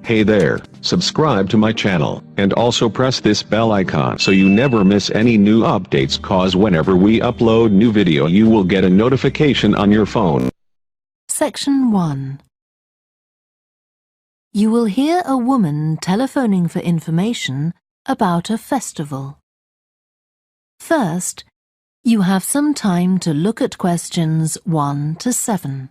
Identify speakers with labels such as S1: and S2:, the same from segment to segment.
S1: Hey there, subscribe to my channel, and also press this bell icon so you never miss any new updates, cause whenever we upload new video you will get a notification on your phone.
S2: Section 1. You will hear a woman telephoning for information about a festival. First, you have some time to look at questions 1 to 7.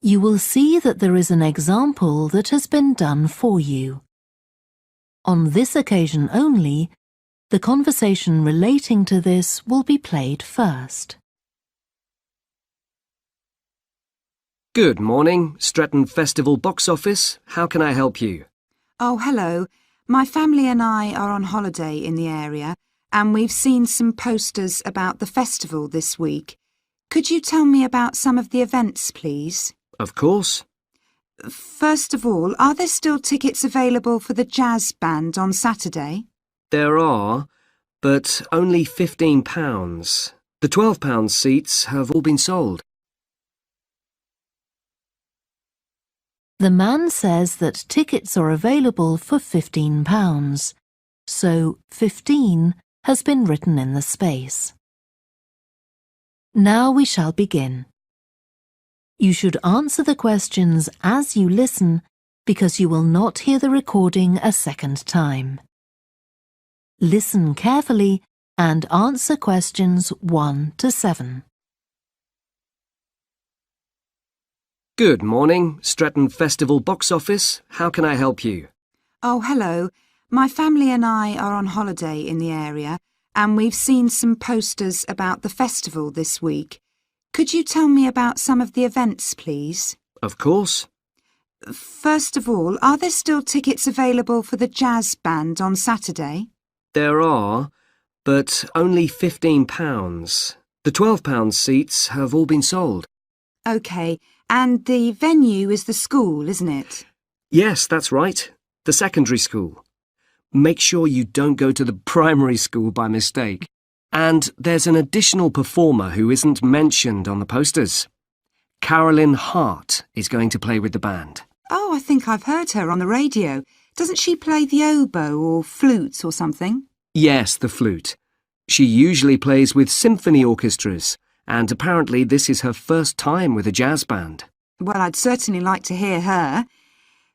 S2: You will see that there is an example that has been done for you. On this occasion only, the conversation relating to this will be played first.
S3: Good morning, Stretton Festival box office. How can I help you?
S4: Oh, hello. My family and I are on holiday in the area, and we've seen some posters about the festival this week. Could you tell me about some of the events, please?
S3: Of course.
S4: First of all, are there still tickets available for the jazz band on Saturday?
S3: There are, but only £15. The £12 seats have all been sold.
S2: The man says that tickets are available for £15, so 15 has been written in the space. Now we shall begin. You should answer the questions as you listen because you will not hear the recording a second time. Listen carefully and answer questions 1 to 7.
S3: Good morning, Stretton Festival box office. How can I help you?
S4: Oh, hello. My family and I are on holiday in the area, and we've seen some posters about the festival this week. Could you tell me about some of the events, please?
S3: Of course.
S4: First of all, are there still tickets available for the jazz band on Saturday?
S3: There are, but only £15. The £12 seats have all been sold.
S4: OK, and the venue is the school, isn't it?
S3: Yes, that's right. The secondary school. Make sure you don't go to the primary school by mistake. And there's an additional performer who isn't mentioned on the posters. Carolyn Hart is going to play with the band.
S4: Oh, I think I've heard her on the radio. Doesn't she play the oboe or flute or something?
S3: Yes, the flute. She usually plays with symphony orchestras, and apparently this is her first time with a jazz band.
S4: Well, I'd certainly like to hear her.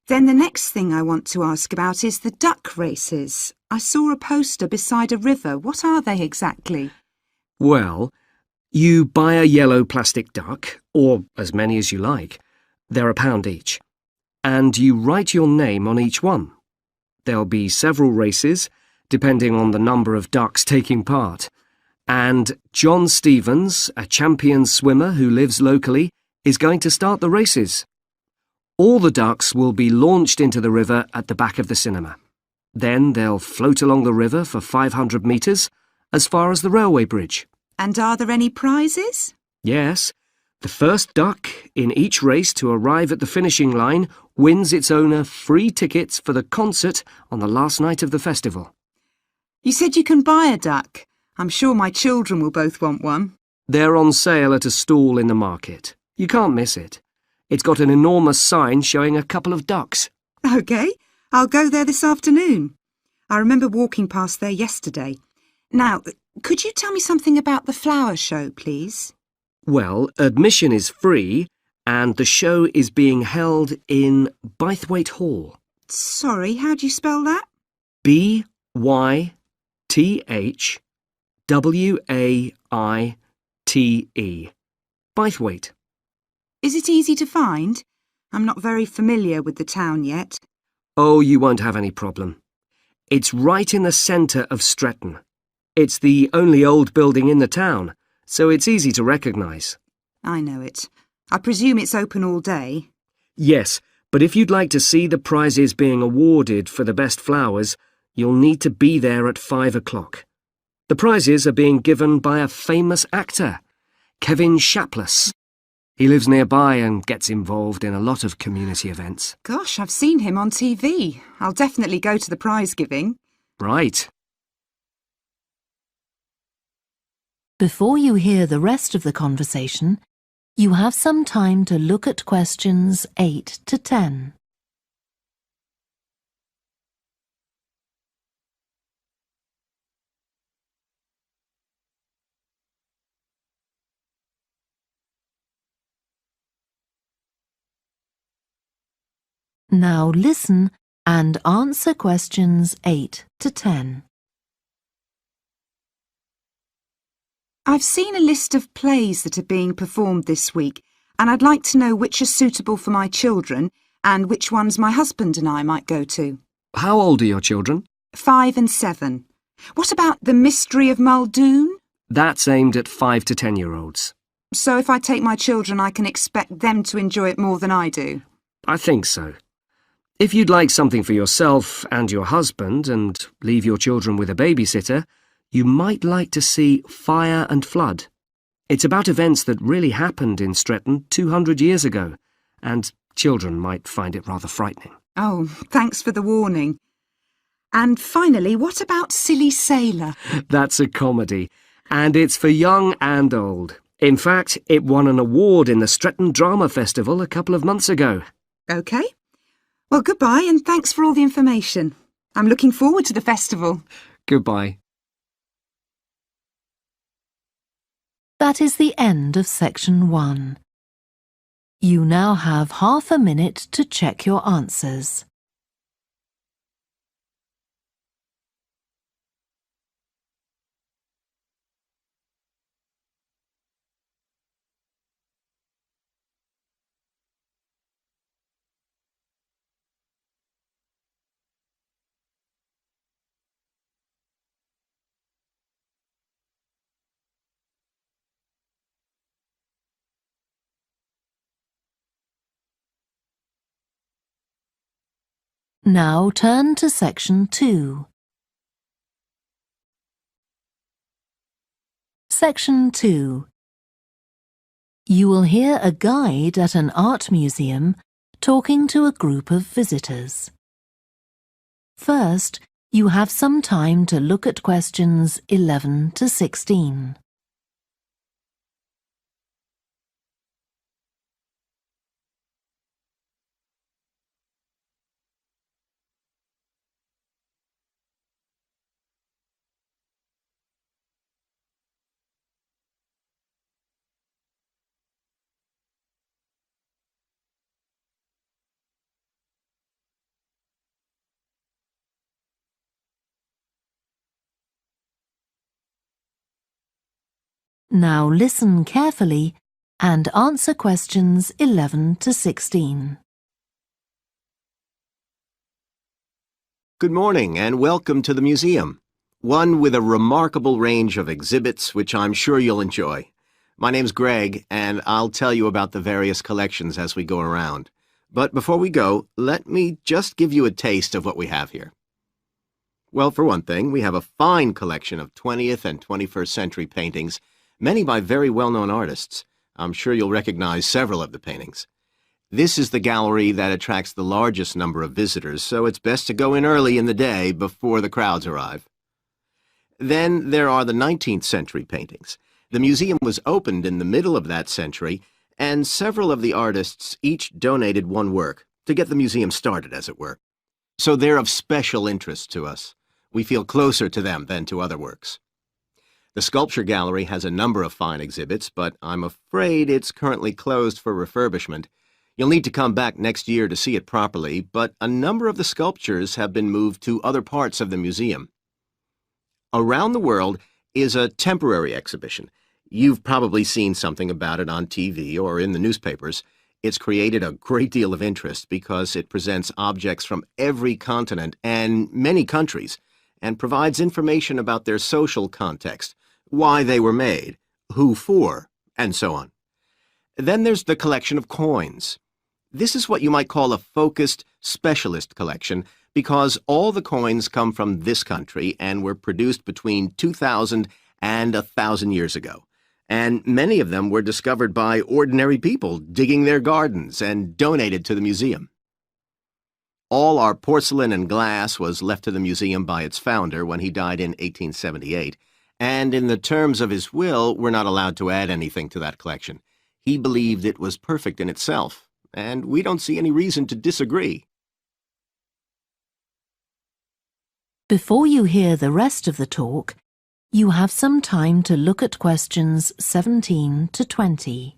S4: Then the next thing I want to ask about is the duck races. I saw a poster beside a river. What are they exactly?
S3: Well, you buy a yellow plastic duck, or as many as you like. They're £1 each. And you write your name on each one. There'll be several races, depending on the number of ducks taking part. And John Stevens, a champion swimmer who lives locally, is going to start the races. All the ducks will be launched into the river at the back of the cinema. Then they'll float along the river for 500 metres, as far as the railway bridge.
S4: And are there any prizes?
S3: Yes. The first duck in each race to arrive at the finishing line wins its owner free tickets for the concert on the last night of the festival.
S4: You said you can buy a duck. I'm sure my children will both want one.
S3: They're on sale at a stall in the market. You can't miss it. It's got an enormous sign showing a couple of ducks.
S4: OK, I'll go there this afternoon. I remember walking past there yesterday. Now, could you tell me something about the flower show, please?
S3: Well, admission is free, and the show is being held in Bythwaite Hall.
S4: Sorry, how do you spell that?
S3: Bythwaite. Bythwaite.
S4: Is it easy to find? I'm not very familiar with the town yet.
S3: Oh, you won't have any problem. It's right in the centre of Stretton. It's the only old building in the town, so it's easy to recognise.
S4: I know it. I presume it's open all day.
S3: Yes, but if you'd like to see the prizes being awarded for the best flowers, you'll need to be there at 5 o'clock. The prizes are being given by a famous actor, Kevin Shapless. He lives nearby and gets involved in a lot of community events.
S4: Gosh, I've seen him on TV. I'll definitely go to the prize giving.
S3: Right.
S2: Before you hear the rest of the conversation, you have some time to look at questions 8 to 10. Now listen and answer questions 8 to 10.
S4: I've seen a list of plays that are being performed this week, and I'd like to know which are suitable for my children and which ones my husband and I might go to.
S3: How old are your children?
S4: 5 and 7. What about The Mystery of Muldoon?
S3: That's aimed at 5 to 10-year-olds.
S4: So if I take my children, I can expect them to enjoy it more than I do?
S3: I think so. If you'd like something for yourself and your husband and leave your children with a babysitter, you might like to see Fire and Flood. It's about events that really happened in Stretton 200 years ago, and children might find it rather frightening.
S4: Oh, thanks for the warning. And finally, what about Silly Sailor?
S3: That's a comedy, and it's for young and old. In fact, it won an award in the Stretton Drama Festival a couple of months ago.
S4: OK. Well, goodbye and thanks for all the information. I'm looking forward to the festival.
S3: Goodbye.
S2: That is the end of section 1. You now have half a minute to check your answers. Now turn to section 2. Section 2. You will hear a guide at an art museum talking to a group of visitors. First, you have some time to look at questions 11 to 16. Now listen carefully and answer questions 11 to 16.
S5: Good morning and welcome to the museum, one with a remarkable range of exhibits which I'm sure you'll enjoy. My name's Greg and I'll tell you about the various collections as we go around. But before we go, let me just give you a taste of what we have here. Well, for one thing, we have a fine collection of 20th and 21st century paintings, many by very well-known artists. I'm sure you'll recognize several of the paintings. This is the gallery that attracts the largest number of visitors, so it's best to go in early in the day before the crowds arrive. Then there are the 19th century paintings. The museum was opened in the middle of that century, and several of the artists each donated one work to get the museum started, as it were. So they're of special interest to us. We feel closer to them than to other works. The sculpture gallery has a number of fine exhibits, but I'm afraid it's currently closed for refurbishment. You'll need to come back next year to see it properly, but a number of the sculptures have been moved to other parts of the museum. Around the World is a temporary exhibition. You've probably seen something about it on TV or in the newspapers. It's created a great deal of interest because it presents objects from every continent and many countries and provides information about their social context, why they were made, who for, and so on. Then there's the collection of coins. This is what you might call a focused specialist collection because all the coins come from this country and were produced between 2,000 and 1,000 years ago. And many of them were discovered by ordinary people digging their gardens and donated to the museum. All our porcelain and glass was left to the museum by its founder when he died in 1878, and in the terms of his will, we're not allowed to add anything to that collection. He believed it was perfect in itself, and we don't see any reason to disagree.
S2: Before you hear the rest of the talk, you have some time to look at questions 17 to 20.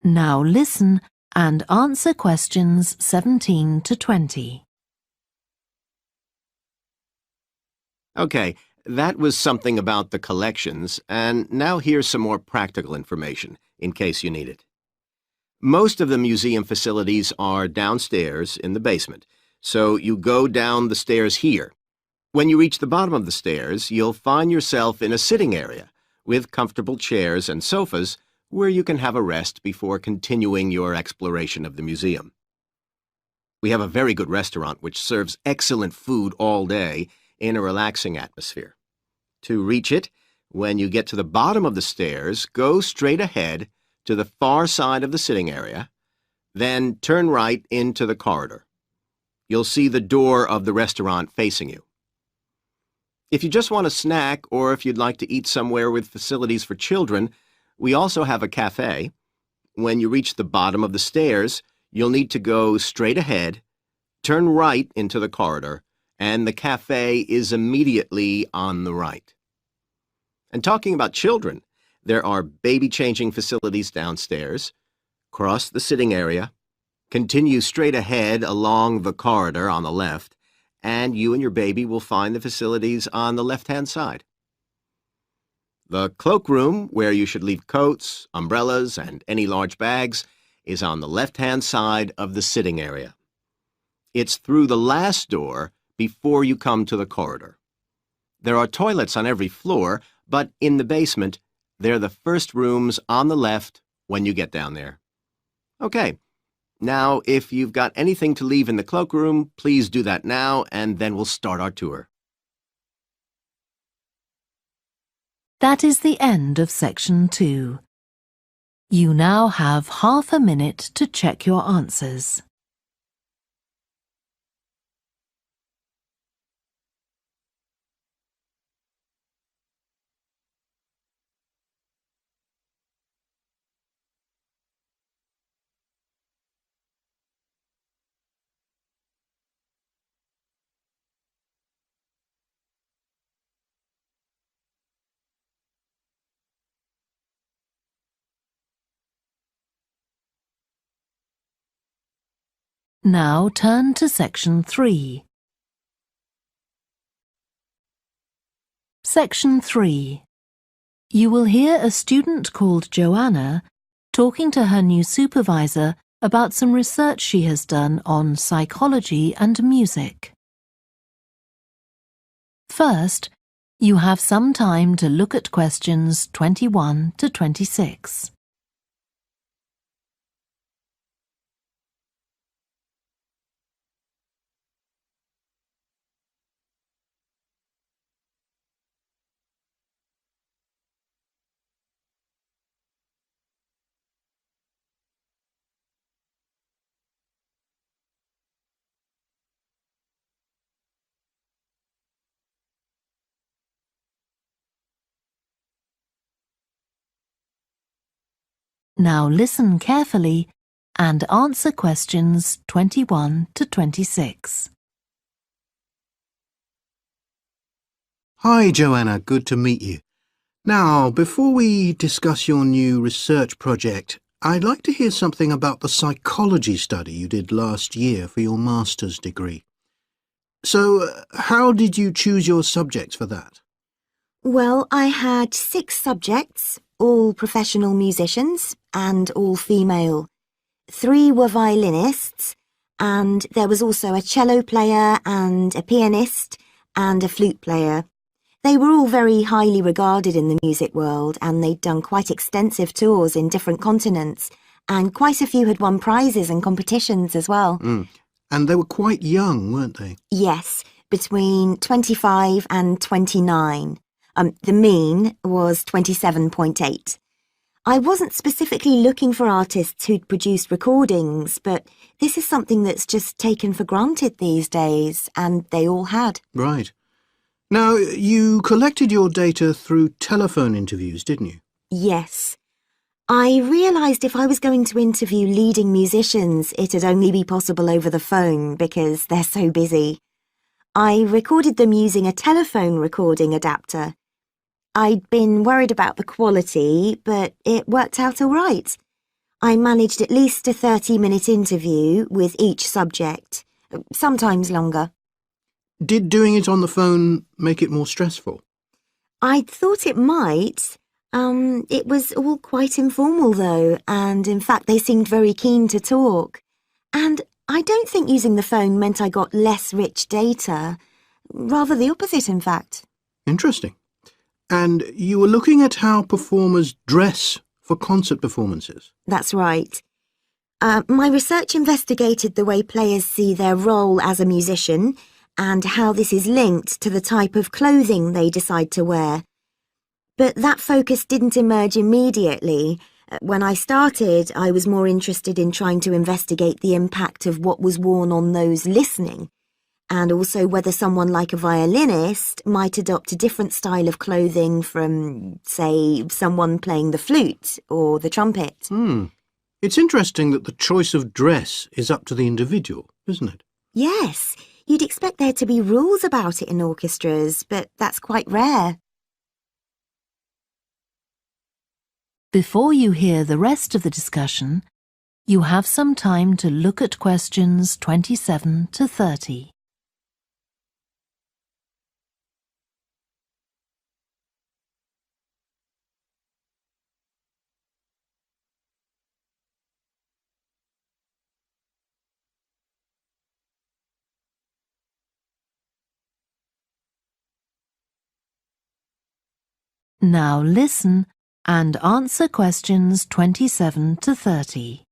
S2: Now listen and answer questions 17 to 20.
S5: Okay, that was something about the collections, and now here's some more practical information, in case you need it. Most of the museum facilities are downstairs in the basement, so you go down the stairs here. When you reach the bottom of the stairs, you'll find yourself in a sitting area with comfortable chairs and sofas where you can have a rest before continuing your exploration of the museum. We have a very good restaurant which serves excellent food all day in a relaxing atmosphere. To reach it, when you get to the bottom of the stairs, go straight ahead to the far side of the sitting area, then turn right into the corridor. You'll see the door of the restaurant facing you. If you just want a snack or if you'd like to eat somewhere with facilities for children, we also have a cafe. When you reach the bottom of the stairs, you'll need to go straight ahead, turn right into the corridor, and the cafe is immediately on the right. And talking about children, there are baby-changing facilities downstairs. Cross the sitting area, continue straight ahead along the corridor on the left, and you and your baby will find the facilities on the left-hand side. The cloakroom, where you should leave coats, umbrellas, and any large bags, is on the left-hand side of the sitting area. It's through the last door before you come to the corridor. There are toilets on every floor, but in the basement, they're the first rooms on the left when you get down there. Okay, now if you've got anything to leave in the cloakroom, please do that now, and then we'll start our tour.
S2: That is the end of section 2. You now have half a minute to check your answers. Now turn to section 3. Section 3. You will hear a student called Joanna talking to her new supervisor about some research she has done on psychology and music. First, you have some time to look at questions 21 to 26. Now listen carefully and answer questions 21 to 26.
S6: Hi, Joanna. Good to meet you. Now, before we discuss your new research project, I'd like to hear something about the psychology study you did last year for your master's degree. So, how did you choose your subjects for that?
S7: Well, I had 6 subjects, all professional musicians and all female. 3 were violinists, and there was also a cello player and a pianist and a flute player. They were all very highly regarded in the music world, and they'd done quite extensive tours in different continents, and quite a few had won prizes and competitions as well.
S6: And they were quite young, weren't they?
S7: Yes, between 25 and 29. The mean was 27.8. I wasn't specifically looking for artists who'd produced recordings, but this is something that's just taken for granted these days, and they all had.
S6: Right. Now, you collected your data through telephone interviews, didn't you?
S7: Yes. I realised if I was going to interview leading musicians, it'd only be possible over the phone because they're so busy. I recorded them using a telephone recording adapter. I'd been worried about the quality, but it worked out all right. I managed at least a 30-minute interview with each subject, sometimes longer.
S6: Did doing it on the phone make it more stressful?
S7: I'd thought it might. It was all quite informal, though, and in fact they seemed very keen to talk. And I don't think using the phone meant I got less rich data. Rather the opposite, in fact.
S6: Interesting. And you were looking at how performers dress for concert performances?
S7: That's right. My research investigated the way players see their role as a musician and how this is linked to the type of clothing they decide to wear. But that focus didn't emerge immediately. When I started, I was more interested in trying to investigate the impact of what was worn on those listening, and also whether someone like a violinist might adopt a different style of clothing from, say, someone playing the flute or the trumpet.
S6: It's interesting that the choice of dress is up to the individual, isn't it?
S7: Yes, you'd expect there to be rules about it in orchestras, but that's quite rare.
S2: Before you hear the rest of the discussion, you have some time to look at questions 27 to 30. Now listen and answer questions 27 to 30.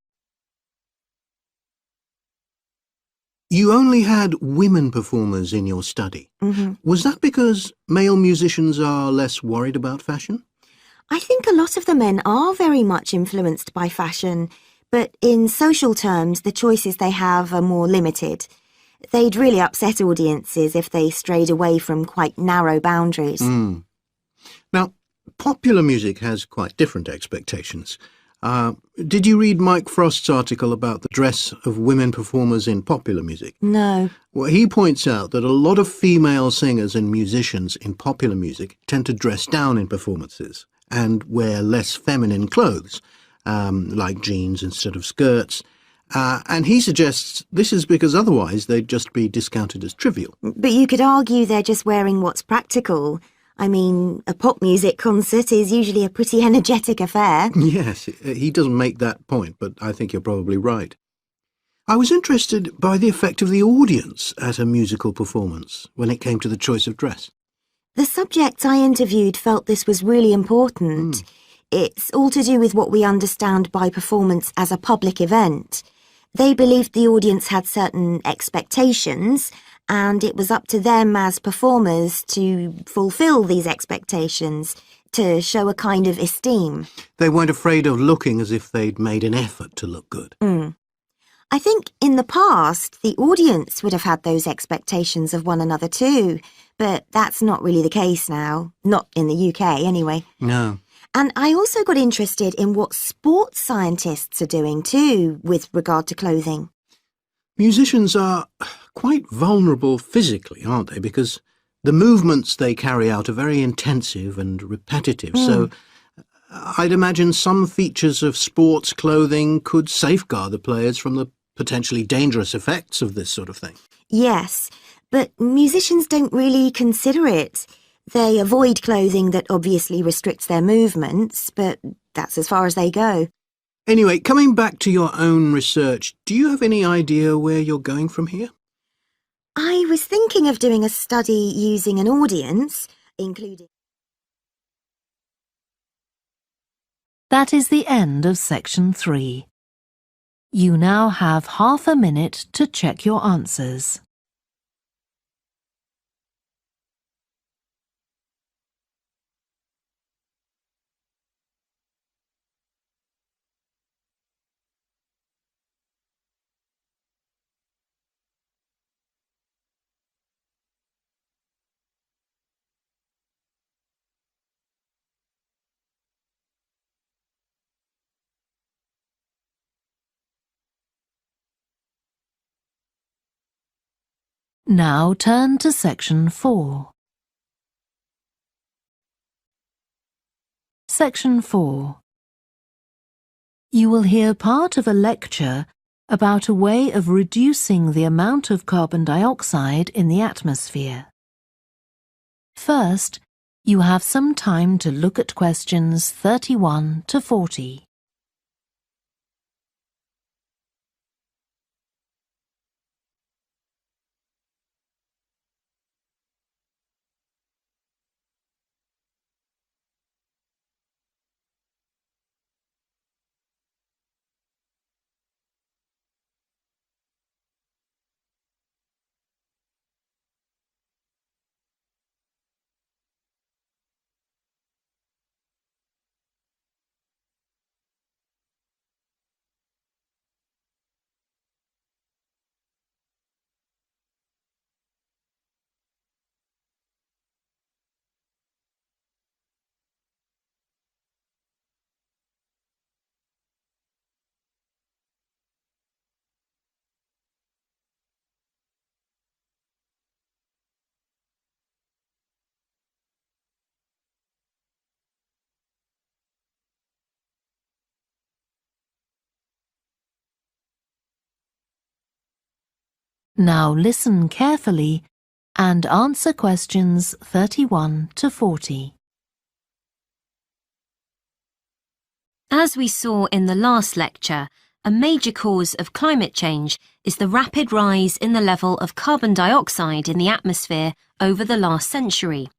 S6: You only had women performers in your study. Was that because male musicians are less worried about fashion?
S7: I think a lot of the men are very much influenced by fashion, but in social terms, the choices they have are more limited. They'd really upset audiences if they strayed away from quite narrow boundaries.
S6: Now, popular music has quite different expectations. Did you read Mike Frost's article about the dress of women performers in popular music?
S7: No.
S6: Well, he points out that a lot of female singers and musicians in popular music tend to dress down in performances and wear less feminine clothes, like jeans instead of skirts. And he suggests this is because otherwise they'd just be discounted as trivial.
S7: But you could argue they're just wearing what's practical. I mean, a pop music concert is usually a pretty energetic affair.
S6: Yes, he doesn't make that point, but I think you're probably right. I was interested by the effect of the audience at a musical performance when it came to the choice of dress.
S7: The subjects I interviewed felt this was really important. It's all to do with what we understand by performance as a public event. They believed the audience had certain expectations, and it was up to them as performers to fulfil these expectations, to show a kind of esteem.
S6: They weren't afraid of looking as if they'd made an effort to look good.
S7: I think in the past, the audience would have had those expectations of one another too, but that's not really the case now. Not in the UK, anyway.
S6: No.
S7: And I also got interested in what sports scientists are doing too, with regard to clothing.
S6: Musicians are quite vulnerable physically, aren't they? Because the movements they carry out are very intensive and repetitive. So I'd imagine some features of sports clothing could safeguard the players from the potentially dangerous effects of this sort of thing.
S7: Yes, but musicians don't really consider it. They avoid clothing that obviously restricts their movements, but that's as far as they go.
S6: Anyway, coming back to your own research, do you have any idea where you're going from here?
S7: I was thinking of doing a study using an audience, including...
S2: That is the end of section 3. You now have half a minute to check your answers. Now turn to section 4. Section 4. You will hear part of a lecture about a way of reducing the amount of carbon dioxide in the atmosphere. First, you have some time to look at questions 31 to 40. Now listen carefully and answer questions 31 to 40.
S8: As we saw in the last lecture, a major cause of climate change is the rapid rise in the level of carbon dioxide in the atmosphere over the last century.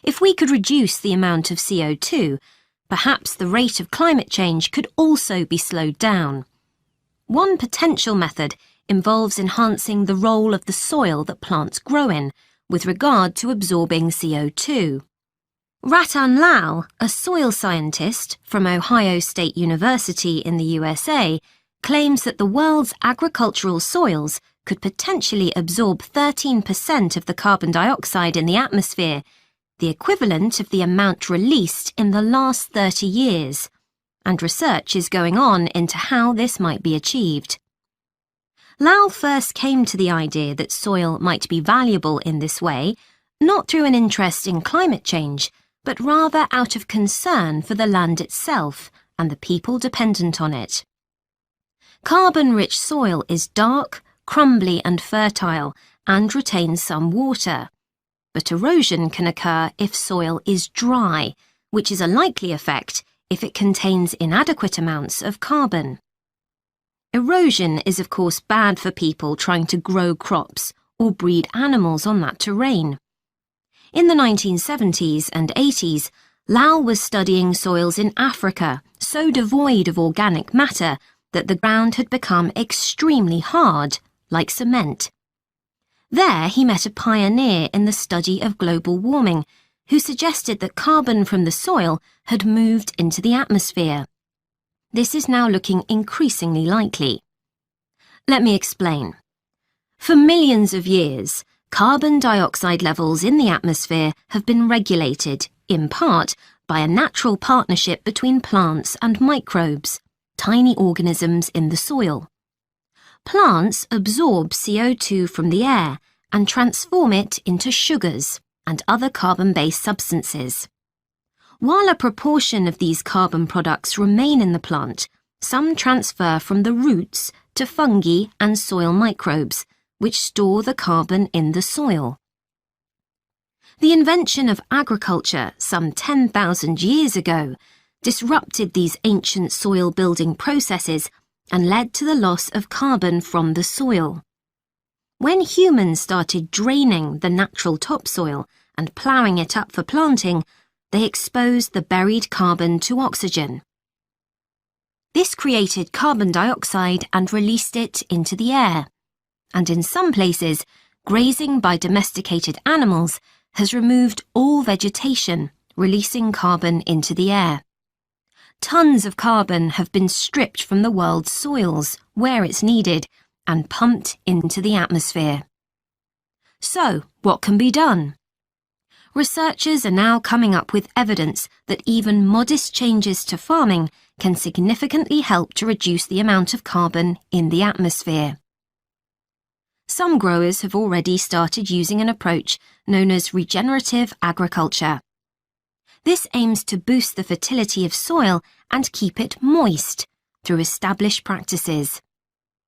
S8: If we could reduce the amount of CO2, perhaps the rate of climate change could also be slowed down. One potential method involves enhancing the role of the soil that plants grow in with regard to absorbing CO2. Ratan Lal, a soil scientist from Ohio State University in the USA, claims that the world's agricultural soils could potentially absorb 13% of the carbon dioxide in the atmosphere, the equivalent of the amount released in the last 30 years, and research is going on into how this might be achieved. Lal first came to the idea that soil might be valuable in this way, not through an interest in climate change, but rather out of concern for the land itself and the people dependent on it. Carbon-rich soil is dark, crumbly and fertile and retains some water. But erosion can occur if soil is dry, which is a likely effect if it contains inadequate amounts of carbon. Erosion is of course bad for people trying to grow crops or breed animals on that terrain. In the 1970s and 80s, Lal was studying soils in Africa so devoid of organic matter that the ground had become extremely hard, like cement. There he met a pioneer in the study of global warming, who suggested that carbon from the soil had moved into the atmosphere. This is now looking increasingly likely. Let me explain. For millions of years, carbon dioxide levels in the atmosphere have been regulated, in part, by a natural partnership between plants and microbes, tiny organisms in the soil. Plants absorb CO2 from the air and transform it into sugars and other carbon-based substances. While a proportion of these carbon products remain in the plant, some transfer from the roots to fungi and soil microbes, which store the carbon in the soil. The invention of agriculture some 10,000 years ago disrupted these ancient soil building processes and led to the loss of carbon from the soil. When humans started draining the natural topsoil and ploughing it up for planting, they exposed the buried carbon to oxygen. This created carbon dioxide and released it into the air. And in some places, grazing by domesticated animals has removed all vegetation, releasing carbon into the air. Tons of carbon have been stripped from the world's soils, where it's needed, and pumped into the atmosphere. So, what can be done? Researchers are now coming up with evidence that even modest changes to farming can significantly help to reduce the amount of carbon in the atmosphere. Some growers have already started using an approach known as regenerative agriculture. This aims to boost the fertility of soil and keep it moist through established practices.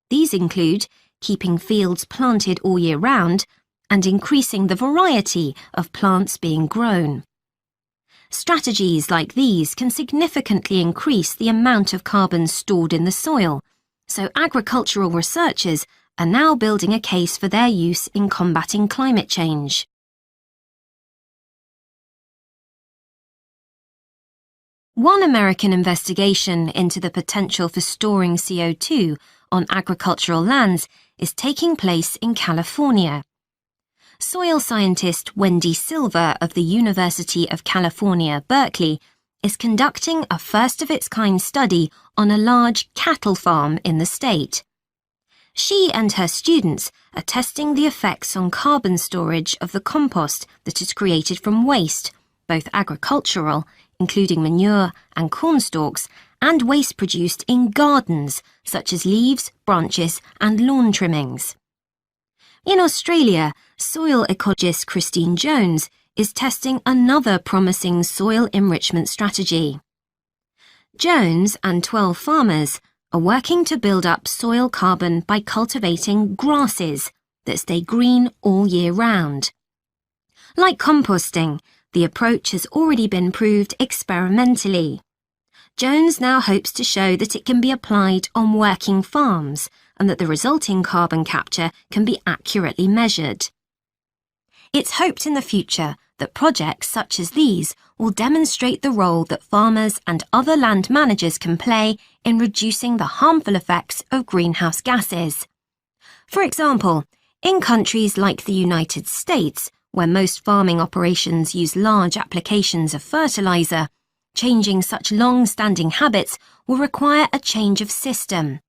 S8: These include keeping fields planted all year round and increasing the variety of plants being grown. Strategies like these can significantly increase the amount of carbon stored in the soil, so agricultural researchers are now building a case for their use in combating climate change. One American investigation into the potential for storing CO2 on agricultural lands is taking place in California. Soil scientist Wendy Silver of the University of California, Berkeley, is conducting a first-of-its-kind study on a large cattle farm in the state. She and her students are testing the effects on carbon storage of the compost that is created from waste, both agricultural, including manure and corn stalks, and waste produced in gardens, such as leaves, branches, and lawn trimmings. In Australia, soil ecologist Christine Jones is testing another promising soil enrichment strategy. Jones and 12 farmers are working to build up soil carbon by cultivating grasses that stay green all year round. Like composting, the approach has already been proved experimentally. Jones now hopes to show that it can be applied on working farms and that the resulting carbon capture can be accurately measured. It's hoped in the future that projects such as these will demonstrate the role that farmers and other land managers can play in reducing the harmful effects of greenhouse gases. For example, in countries like the United States, where most farming operations use large applications of fertilizer, changing such long-standing habits will require a change of system.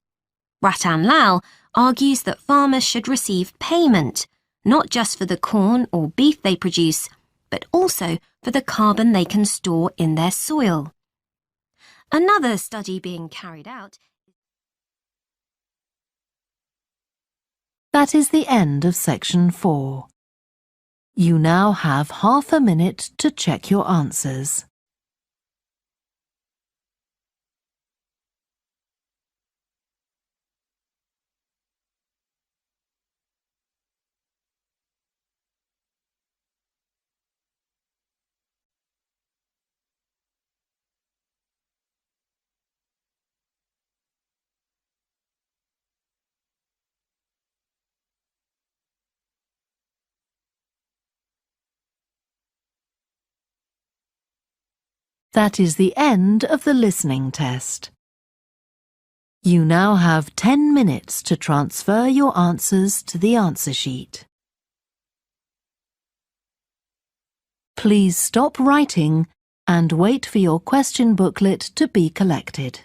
S8: Ratan Lal argues that farmers should receive payment, not just for the corn or beef they produce, but also for the carbon they can store in their soil. Another study being carried out.
S2: That is the end of section 4. You now have half a minute to check your answers. That is the end of the listening test. You now have 10 minutes to transfer your answers to the answer sheet. Please stop writing and wait for your question booklet to be collected.